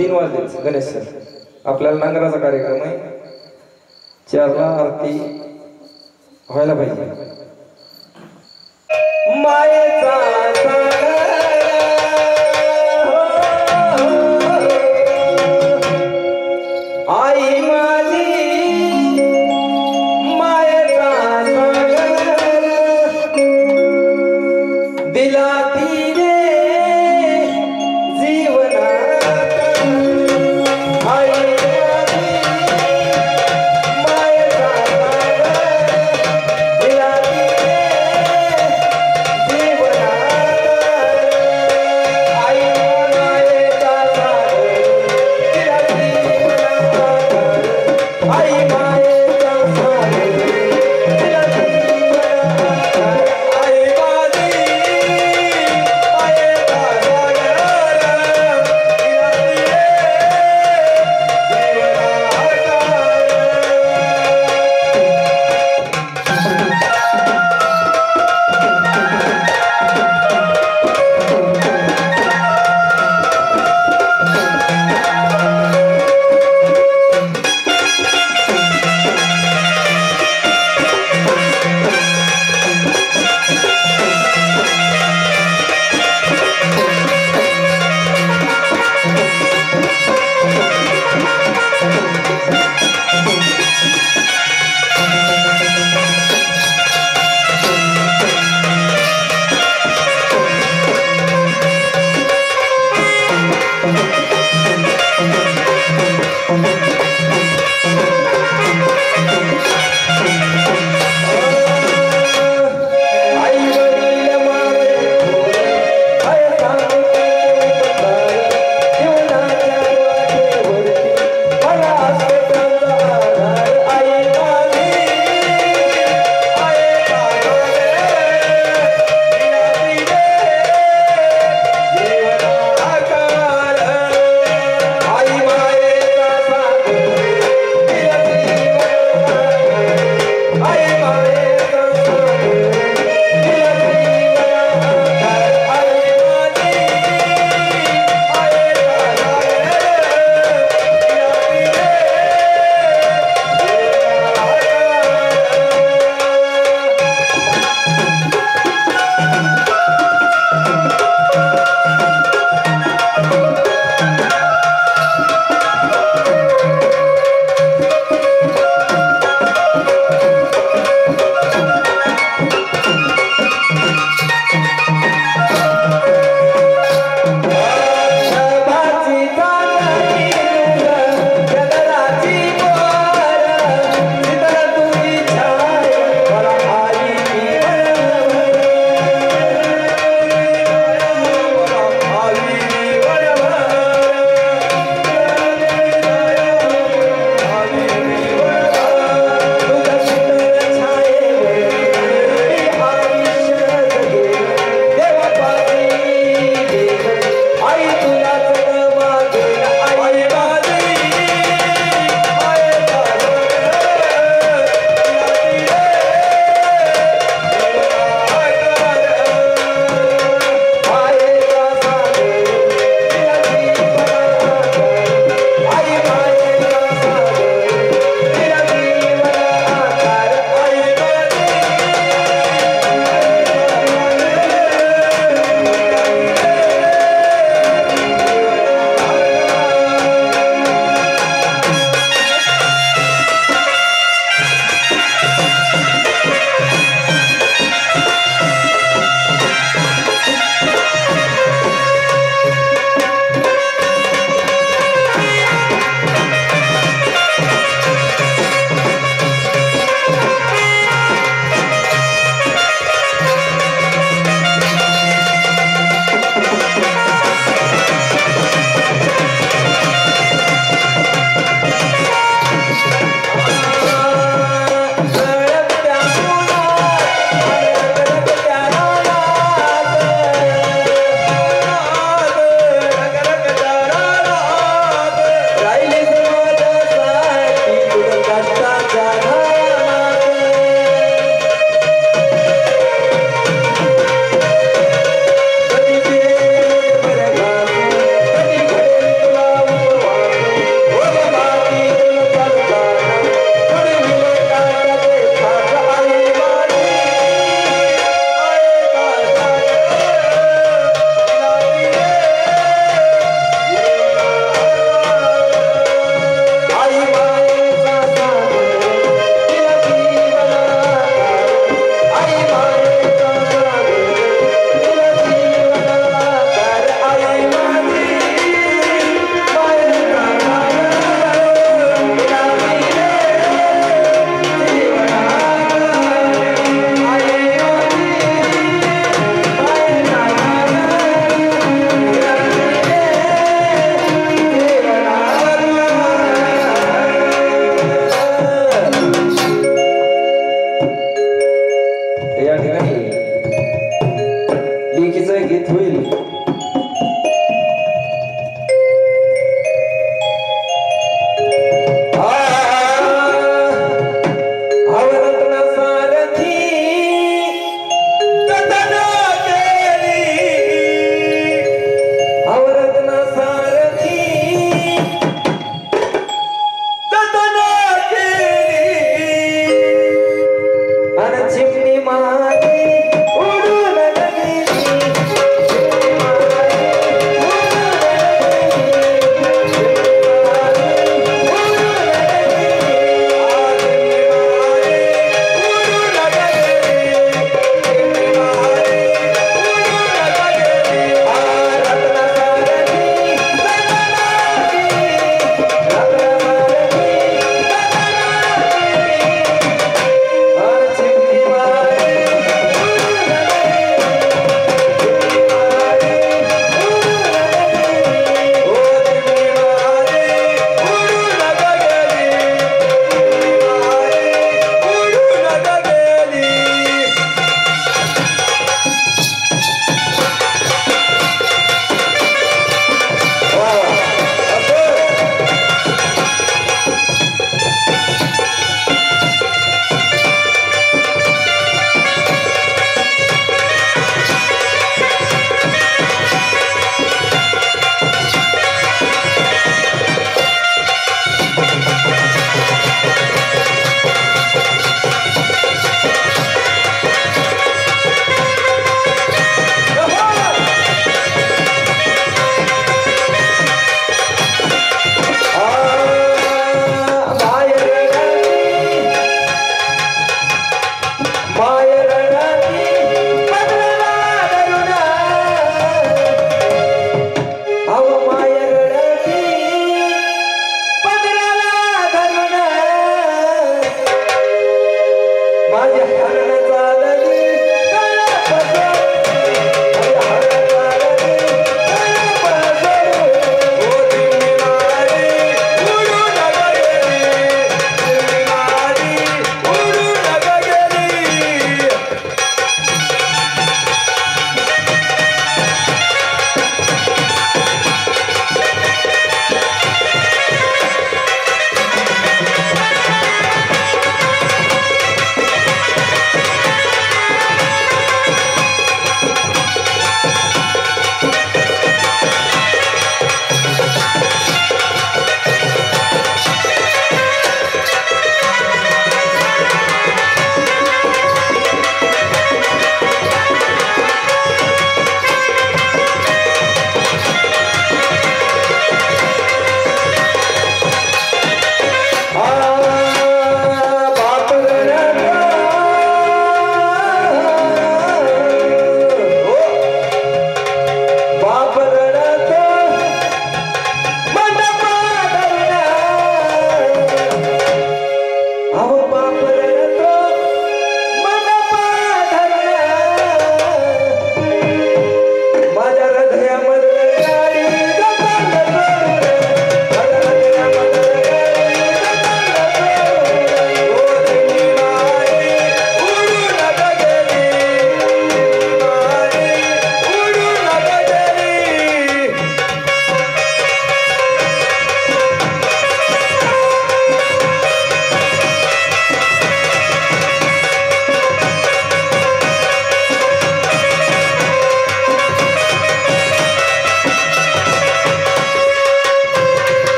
3 वाजले गणेश सर आपल्याला नांगराचा कार्यक्रम आहे 4ला आरती व्हायला पाहिजे मायेचा आई माझी मायेचा दिला तिने जीवनात आई माझी मायेचा दिला तिने जीवनात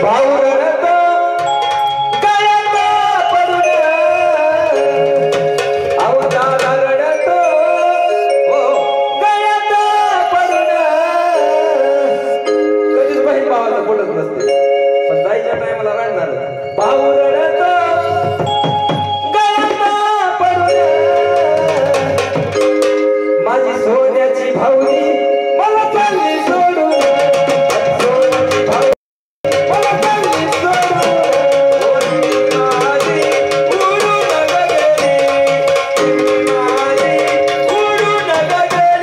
भाऊ रडतो गळ्यात पडून अवतार रडतो गळ्यात पडून कधीच बहीण भावाला पडत नसते पण जायच्या टायमाला रडणार भाऊ रडतो गळ्यात पडून माझी सोन्याची भाऊजी मला चालली सोडून सोन्याची भाऊजी मला चालली सोडून माझी उडून गेली माझी उडून गेली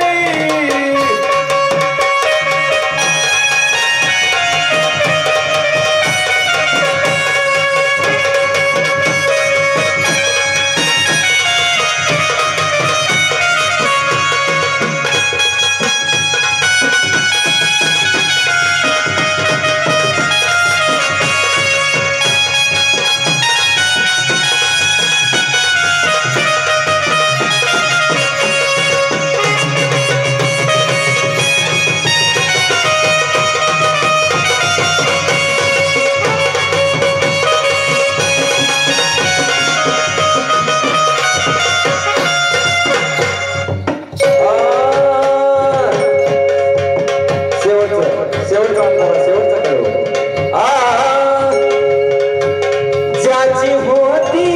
ज्याची होती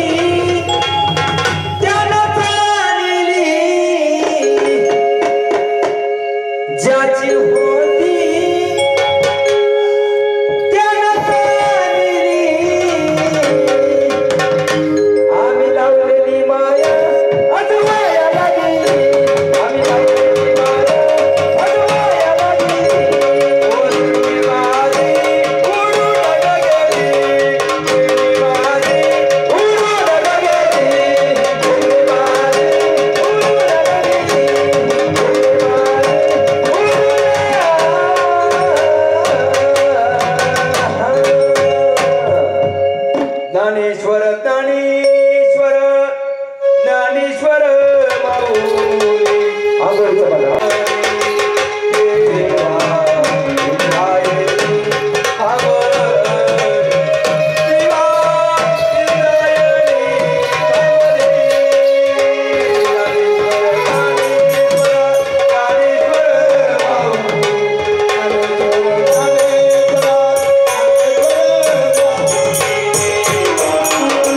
त्याला चालली ज्याची होती त्याला चालली आम्ही लावलेली माया अजवाया लागली आम्ही लावलेली माया अजवाया लागली ज्ञानेश्वर ज्ञानेश्वर ज्ञानेश्वर माऊली आंघोळीचं बघा Thank you.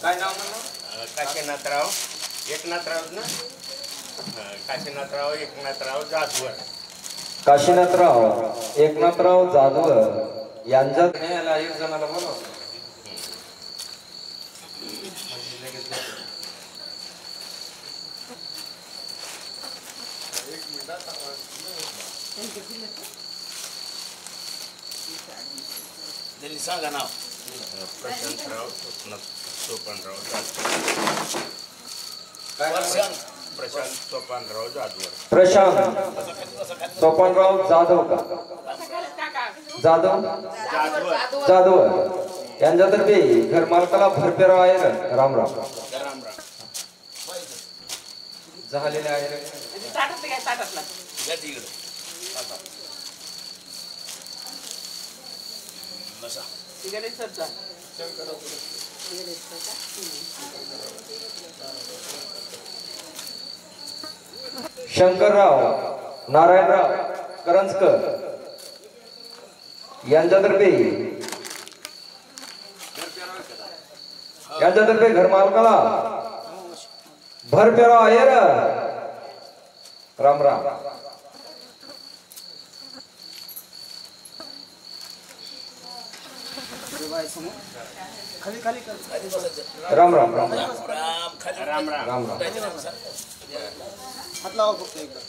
काय नाव म्हणलं? काशीनाथराव एकनाथराव ना काशीनाथराव एकनाथराव जाधवर. काशीनाथराव एकनाथराव जाधव यांच्यात याला एक जणाला बोलव. त्यांनी सांगा नाव. प्रशांतराव सोपानराव जाधवर. प्रशांत सोपानराव जाधवर. प्रशांत सोपानराव जाधव का जाधव जाधवर. जाधव यांच्यातर्फे घर मालकाला भरपेराव आहे राम राम राम राम. झालेले आहे या तिकडं. बसा. शंकरराव नारायणराव करंजकर यांच्यातर्फे घर मालकाला भरपेराव आहे राम राम. राम राम राम राम खाली राम राम. राम राम. हात लावा फक्त एकदा.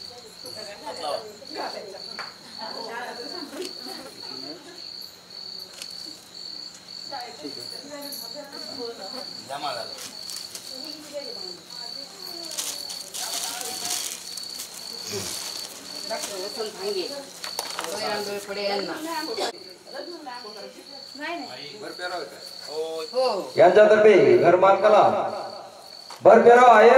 जमा झालं. यांच्यातर्फे घर मालकाला भरपेराव आहे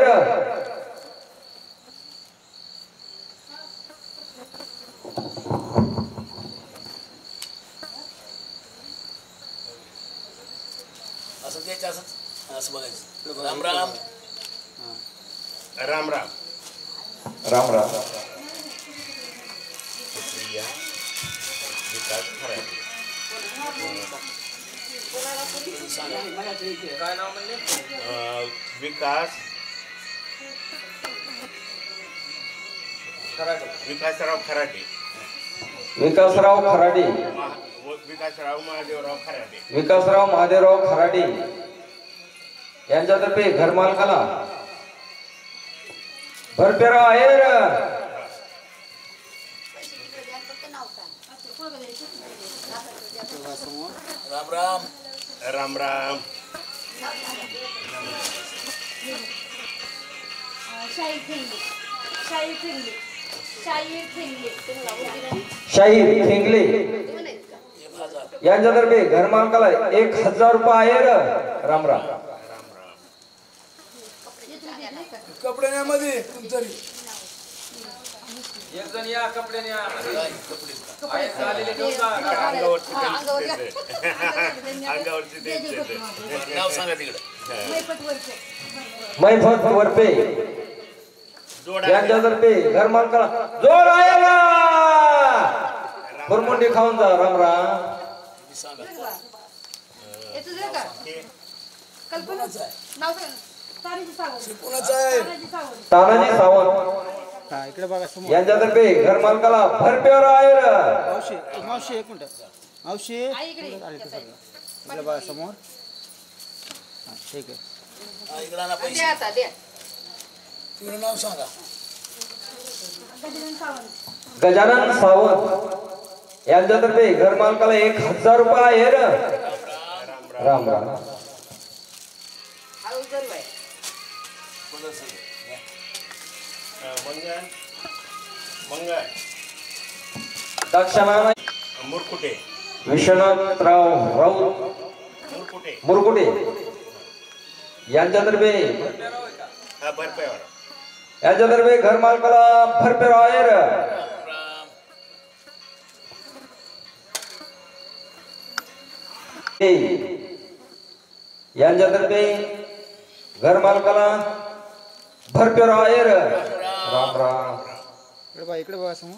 असं द्यायचं असंच असं बघायचं. राम राम. राम राम. राम राम. सुप्रिया विकास खराटे. काय नाव म्हणले? विकासराव खराटे. विकासराव खराडे विकासराव महादेवराव खराटे. विकासराव महादेवराव खराडे यांच्यातर्फे घर मालकाला भरपेराव आहे राम राम. राम राम. शाहीर ठेंगले यांच्यातर्फे घर मालकाला 1000 रुपये आहे राम राम. कपड्यामध्ये तरी एक जण या कपड्याने या. आहे झालेले घेऊन जा. अंगावरती द्यायचं. नाव सांगा तिकडं. मैफत वरपे यांच्यातर्फे घर मालकाला जोर आहे मुरमुंडी खाऊन जा राम राम. सांगा. कोणाचं आहे? तानाजी सावंत हा इकडे बघा समोर. यांच्यातर्फे घर मालकाला भरपेराव आहे मावशी मावशी एक मिनिट. मावशी इकडे बघा समोर. हा ठीक आहे. इकडं ना पैसे. तुझं नाव सांगा. गजानन सावंत यांच्यातर्फे घर मालकाला 1000 रुपये आहे राम राम. मंगळ मंगळ. दक्षिणा मुरकुटे. विश्वनाथराव राऊत मुरकुटे. मुरकुटे यांच्यातर्फे हा बरपेवर. यांच्यातर्फे घर मालकाला भरपेराव आहे राम. यांच्यातर्फे घर मालकाला भरपेराव आहे. राम राम. इकडे बघा समोर.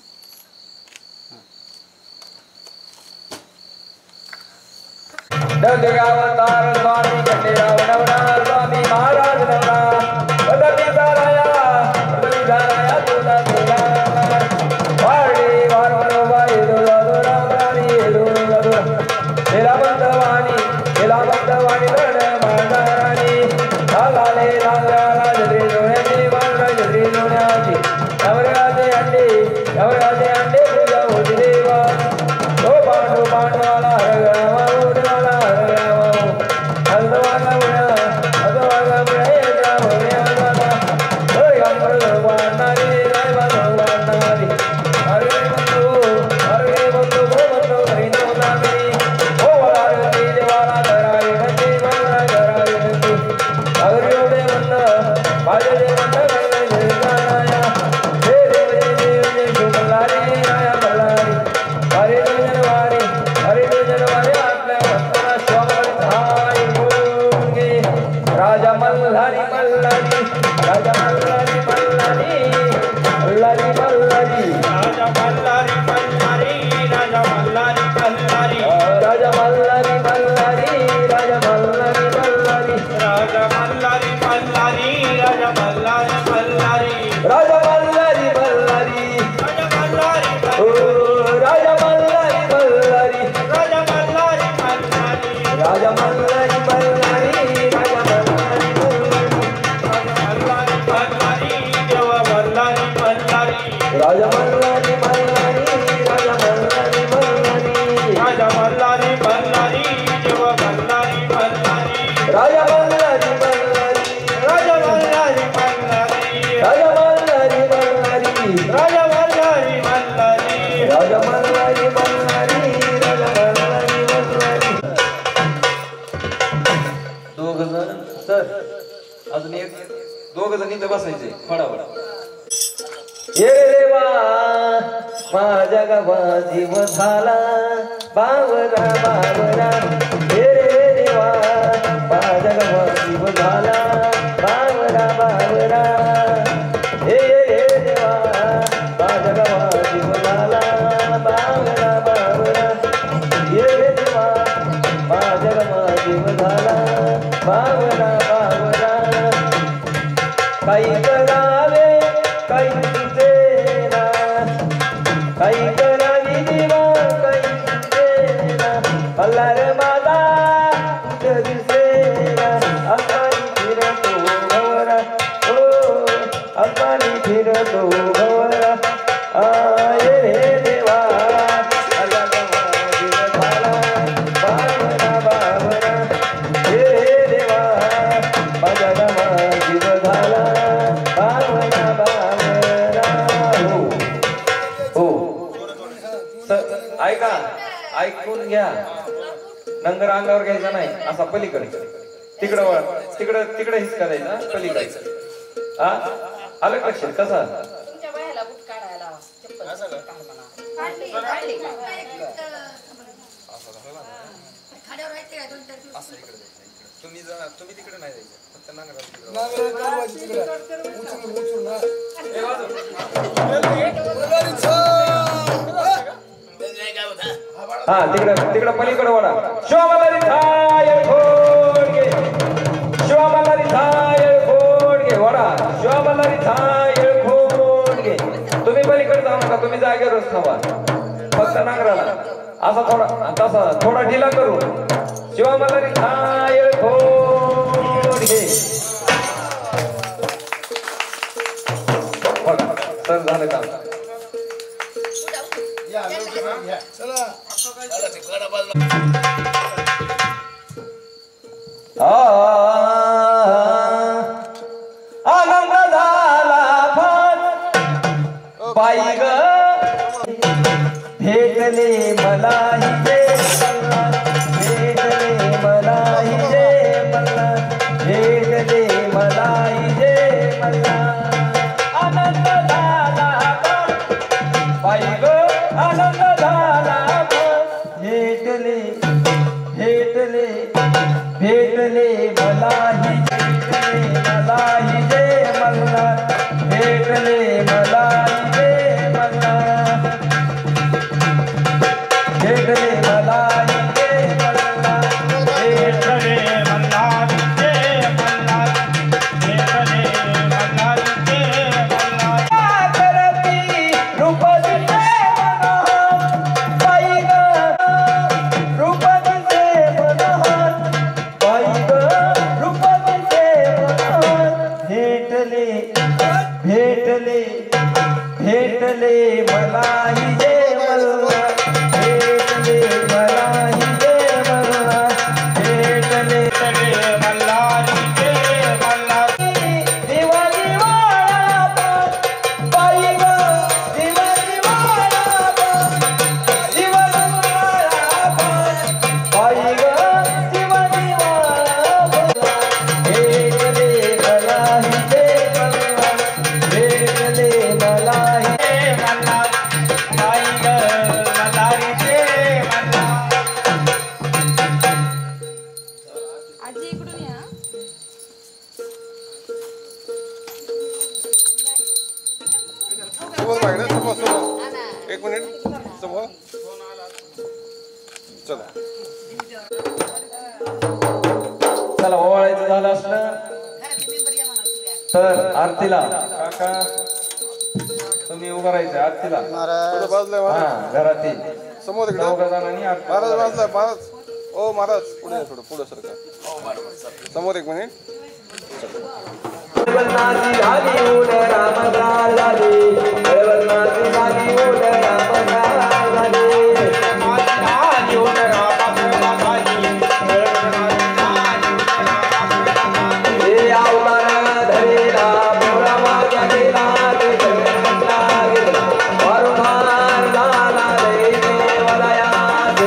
डगगावतार स्वामी खंडेराव नवरा स्वामी महाराज नवरा बदलीचा राया तुला तुला वारडी वारवरोबा येदोला रामराणी येदोला हेलाबंधवाणी रण मांडाराणी लाले लाला राजरी जोड्याची राजरी जोड्याची नवराजे अंडे पूजा होती देवा तो पांडवाला हरगावा उडवाला हरगावा हलवाला उड्या हलवाला उड्या येता भव्या झाला होय अंबर वाढणारी रायबा वाढणारी हरे बंधू गोबंधू हरी नवनामी हो वारती देवाला धरावी घंटी मला धरावी घंटी अगरी उडे म्हणत माझे जे म्हणत घडलं जय शुभलारी राया मल्हारी हरे जनवारी आपल्या भक्ताला स्वागत हाय बोलगे राजा मल्हारी मल्हारी राजा मल्हारी मल्हारी मल्हारी मल्हारी राजा मल्हारी मल्हारी राजा मल्हारी मल्हारी राजा मल्हारी मल्हारी राजा मल्हारी मल्हारी राजा मल्हारी मल्हारी राजा मल्हारी मल्हारी राजा मल्हारी मल्हारी राजा मल्हारी ओ राजा मल्हारी मल्हारी राजा मल्हारी मल्हारी राजा मल्हारी मल्हारी राजा मल्हारी मल्हारी मल्हारी देवा मल्हारी मल्हारी राजा मल्हारी मल्हारी राजा मल्हारी मल्हारी राजा मल्हारी मल्हारी देवा मल्हारी मल्हारी राजा मल्हारी मल्हारी राजा मल्हारी मल्हारी राजा मल्हारी मल्हारी राजा मल्हारी मल्हारी राजा मल्हारी मल्हारी राजा मल्हारी मल्हारी दोघ जण सर अजून एक दोघ जण इथे बसायचे फडाफड ये देवा माझ्या गावा जीव झाला बावरा बावरा ये देवा माझ्या गावा जीव झाला बावरा बावरा हे देवा माझ्या गावा जीव झाला बावरा बावरा ये देवा माझ्या गावा जीव झाला बावरा बावरा काही करावे काही सुचेना काही करावी देवा काही सुचेना मल्हार माझा कुठं दिसेना आसमानी फिरतो भवरा ओ आसमानी फिरतो भवरा ये रे देवा माझा गवा जीव झाला बावरा बावरा ये रे देवा माझा गवा जीव झाला बावरा बावरा हो सर ऐका ऐकून घ्या नंगर अंगावर घ्यायचा नाही असा पलीकडे तिकडं वळ तिकडे हिसका द्यायचा पलीकडे हा आलं का लक्षात कसा तुमच्या बायाला बुट काढायला लावा. चप्पल काढ म्हणा. काढली का? खाड्यावर राहते का? 2-4 दिवस. तुम्ही तिकडे नाही जायचं फक्त नांगराला नांगराला कारवाची तिकडे उचलून ना हा तिकडे पलीकडे वळा शिवमल्हारी थाय खोडगे शिवमल्हारी थाय खोडगे वळा शिवमल्हारी थाय खोडगे तुम्ही पलीकडे जाऊ नका तुम्ही जागेवरच थांबा फक्त नांगराला असा तसा थोडा ढिला करू शिवमल्हारी थाय खोडगे बघा सर झालं का चला आनंद झाला फार बाई ग भेटले मला हिजे भेटले मला हिजे मला भेटले मला हिजे मला आनंद झाला फार बाई ग आनंद झाला फार भेटले भेटले भेटले मला हिजे मला हिजे मला भेटले मला हिजे मला भेटले मला चला ओवाळायचं झालं असलं तर आरतीला काका तुम्ही उभं राहायचं आरतीला हा घरातील समोर दोघं जणांनी आरती महाराज वाजला महाराज ओ महाराज पुढे थोडं पुढे सरका समोर एक मिनिट वरनाची झाली ओढ रामदार झाली वरनाची झाली ओढ रामदार झाली हे अवतार धरेला पोरा माझ्या गेला ते जगन्नाथला गेला वारुणार झाला रे देवलया ते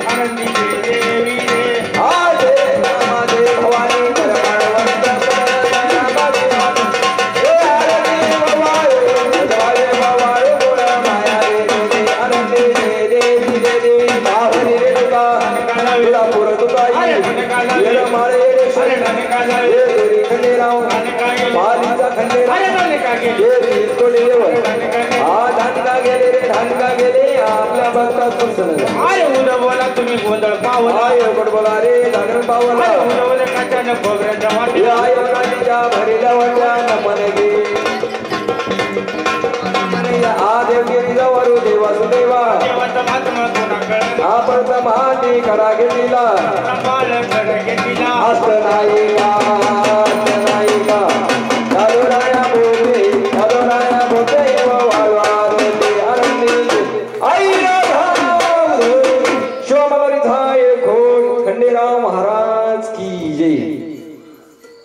कारण निराया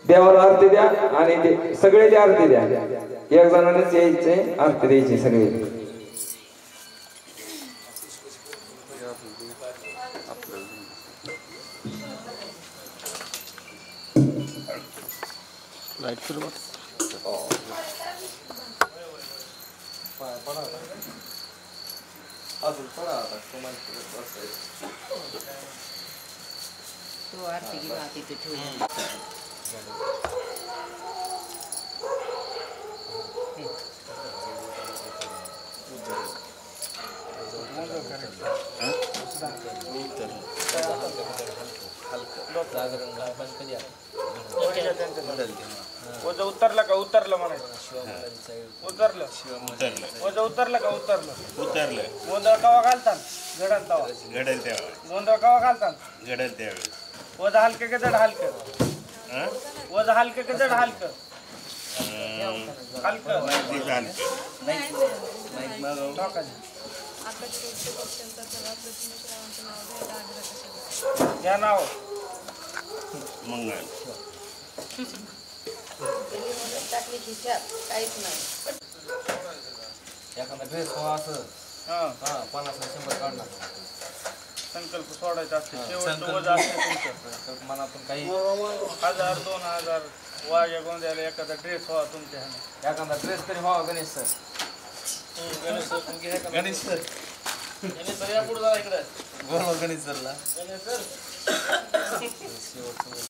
देवाला आरती द्या आणि ते सगळे त्या आरती द्या एक जणांनाच यायचे आरती द्यायची सगळे अजून पडा आता तो आरती घेऊन तिथे ठेवून वजा उतरलं का उतरलं म्हणायचं उतरलं वजा उतरलं का उतरलं उतरलं गोंधळ कवा घालतात घडल तवा घडेल त्यावेळेस गोंधळ कवा घालतात घडेल त्यावेळेस वजा हलकं की जड हलकं वजा हलकं की जड हलकं हलकं ते झालं घ्या नाव मंगळ टाकली खिशात काहीच नाही एखादा ड्रेस व्हा असं हा 50-100 काढणार संकल्प सोडायचा असते शेवटचं वजा असते तुमचं मनातून काही 1000-2000 वाया गोंद्याला एखादा ड्रेस व्हा तुमच्या ह्याने एखादा ड्रेस तरी व्हावा Ganesh sir Ganesh sir sir या पुढे जा इकडे बरोबर गणेश सरला गणेश सर